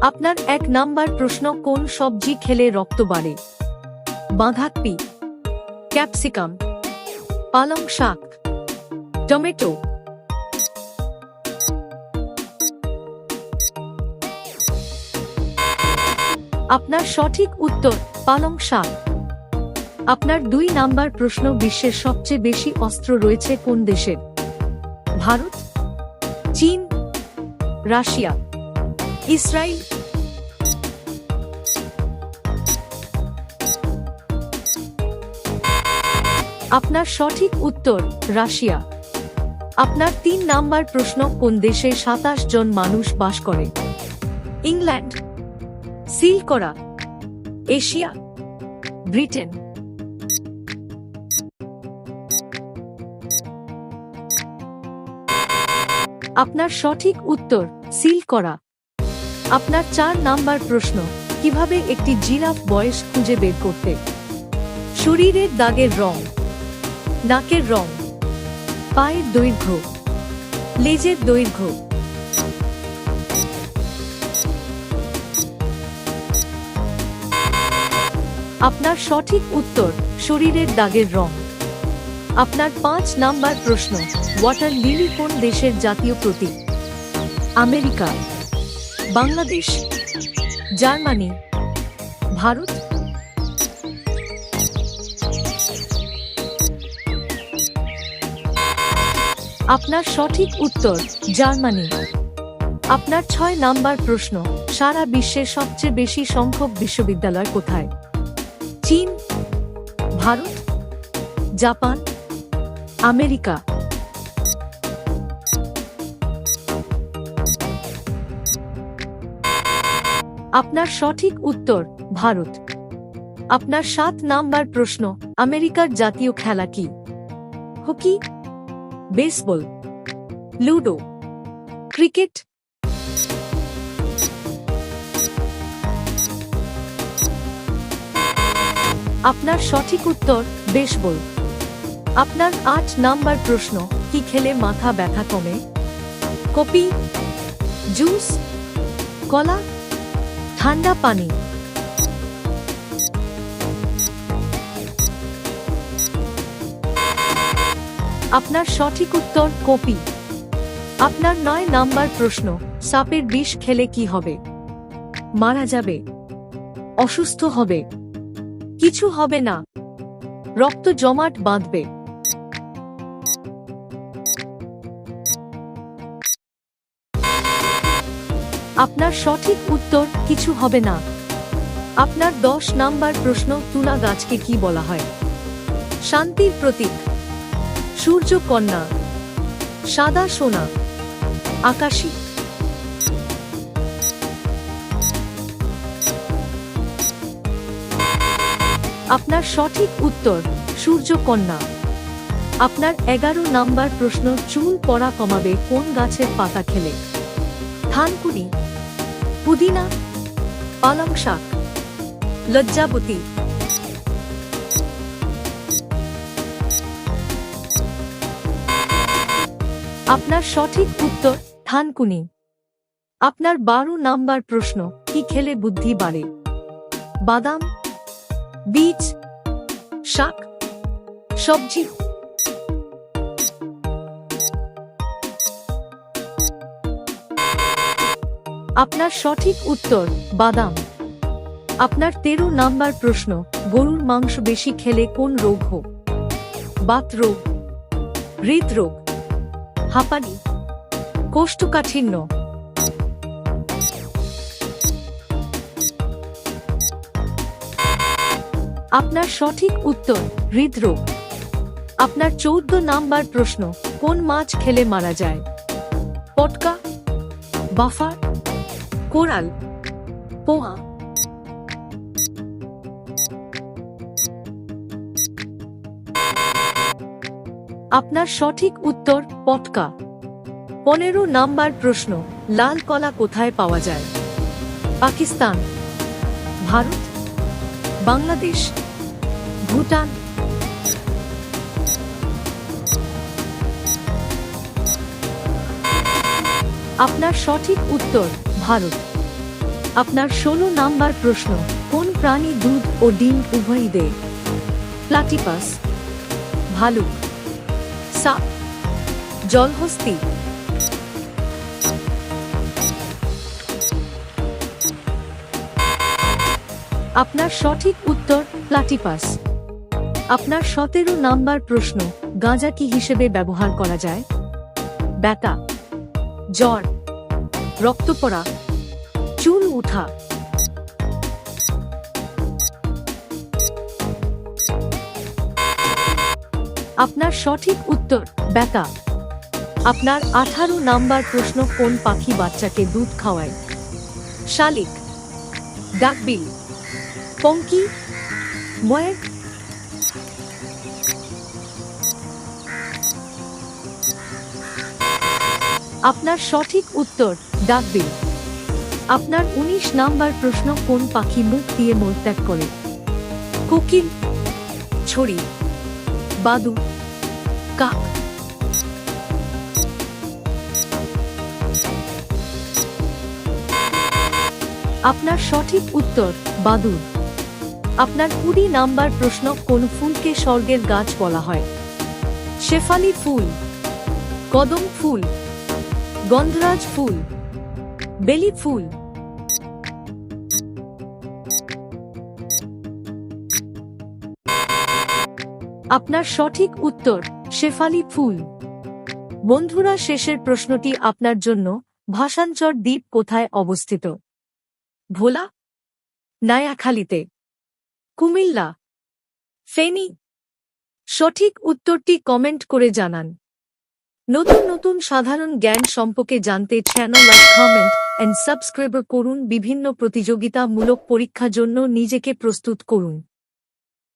আপনার ১ নাম্বার প্রশ্ন, কোন সবজি খেলে রক্ত বাড়ে? বাঁধাকপি, ক্যাপসিকাম, পালং শাক, টমেটো। আপনার সঠিক উত্তর পালং শাক। আপনার ২ নাম্বার প্রশ্ন, বিশ্বের সবচেয়ে বেশি অস্ত্র রয়েছে কোন দেশের? ভারত, চীন, রাশিয়া, ইসরায়েল। আপনার সঠিক উত্তর রাশিয়া। আপনার ৩ নাম্বার প্রশ্ন, কোন দেশে ২৭ জন মানুষ বাস করে? ইংল্যান্ড, সিল করা, এশিয়া, ব্রিটেন। আপনার সঠিক উত্তর সিল করা। আপনার ৪ নাম্বার প্রশ্ন, কিভাবে একটি জিরাফ বয়স খুঁজে বের করতে? শরীরের দাগের রং, নাকের রং, পায়ের দৈর্ঘ্য, লেজের দৈর্ঘ্য। আপনার সঠিক উত্তর শরীরের দাগের রং। আপনার ৫ নাম্বার প্রশ্ন, ওয়াটার লিলি কোন দেশের জাতীয় প্রতীক? America, Bangladesh, Germany, Bharat. আপনার সঠিক উত্তর জার্মানি। আপনার ৬ নাম্বার প্রশ্ন, সারা বিশ্বের সবচেয়ে বেশি সংখ্যক বিশ্ববিদ্যালয় কোথায়? চীন, ভারত, জাপান, আমেরিকা। আপনার সঠিক উত্তর ভারত। আপনার ৭ নাম্বার প্রশ্ন, আমেরিকার জাতীয় খেলা কি? Hockey, baseball, ludo, cricket. আপনার সঠিক উত্তর বেসবল। আপনার ৮ নাম্বার প্রশ্ন, কি খেলে মাথা ব্যথা কমে? কফি, জুস, কলা, ঠান্ডা পানি। আপনার সঠিক উত্তর কফি। আপনার ৯ নাম্বার প্রশ্ন, সাপের বিষ খেলে কি হবে? মারা যাবে, অসুস্থ হবে, কিছু হবে না, রক্ত জমাট বাঁধবে। আপনার সঠিক উত্তর কিছু হবে না। আপনার ১০ নাম্বার প্রশ্ন, তুলা গাছকে কি বলা হয়? শান্তির প্রতীক, সূর্যকন্যা, সাদা সোনা, আকাশী। আপনার সঠিক উত্তর সূর্যকন্যা। আপনার ১১ নাম্বার প্রশ্ন, চুল পড়া কমাবে কোন গাছের পাতা খেলে? থানকুনি, পুদিনা, পালং শাক, লজ্জাবতী। আপনার সঠিক উত্তর থানকুনি। আপনার ১২ নাম্বার প্রশ্ন, কি খেলে বুদ্ধি বাড়ে? বাদাম, বীজ, শাক, সবজি। আপনার সঠিক উত্তর বাদাম। আপনার ১৩ নাম্বার প্রশ্ন, গরুর মাংস বেশি খেলে কোন রোগ হোক? বাত রোগ, হৃদরোগ, হাঁপানি, কোষ্ঠকাঠিন্য। আপনার সঠিক উত্তর হৃদরোগ। আপনার ১৪ নাম্বার প্রশ্ন, কোন মাছ খেলে মারা যায়? পটকা, বাফার, কোরাল, পোয়া। আপনার সঠিক উত্তর পটকা। ১৫ নাম্বার প্রশ্ন, লাল কলা কোথায় পাওয়া যায়? পাকিস্তান, ভারত, বাংলাদেশ, ভুটান। আপনার সঠিক উত্তর ভারত। আপনার 16 নাম্বার প্রশ্ন, কোন প্রাণী দুধ ও ডিম উভয়ই দেয়? প্লাটিপাস, ভালুক, সাপ, জলহস্তী। আপনার সঠিক উত্তর প্লাটিপাস। আপনার 17 নাম্বার প্রশ্ন, গাঁজা কি হিসেবে ব্যবহার করা যায়? ব্যথা, জ্বর, রক্ত পড়া, চুল ওঠা। আপনার সঠিক উত্তর ব্যথা। আপনার 18 নাম্বার প্রশ্ন, কোন পাখি বাচ্চাকে দুধ খাওয়ায়? শালিক, ডাকবিল, পঙ্কি, ময়ূর। আপনার সঠিক উত্তর ডাকবিল। আপনার 19 নাম্বার প্রশ্ন, কোন পাখি মুখ দিয়ে মলত্যাগ করে? কোকিল, ছড়ি, বাদু, কাক। আপনার সঠিক উত্তর বাদুড়। আপনার 20 নাম্বার প্রশ্ন, কোন ফুলকে স্বর্গের গাছ বলা হয়? শেফালি ফুল, কদম ফুল, গন্ধরাজ ফুল, বেলি ফুল। আপনার সঠিক উত্তর শেফালি ফুল। বন্ধুরা, শেষের প্রশ্নটি আপনার জন্য, ভাষাঞ্চর দ্বীপ কোথায় অবস্থিত? ভোলা, নায়াখালীতে, কুমিল্লা, ফেনী? সঠিক উত্তরটি কমেন্ট করে জানান। নতুন নতুন সাধারণ জ্ঞান সম্পর্কে জানতে channel like, comment and subscribe করুন। বিভিন্ন প্রতিযোগিতামূলক পরীক্ষার জন্য নিজেকে প্রস্তুত করুন।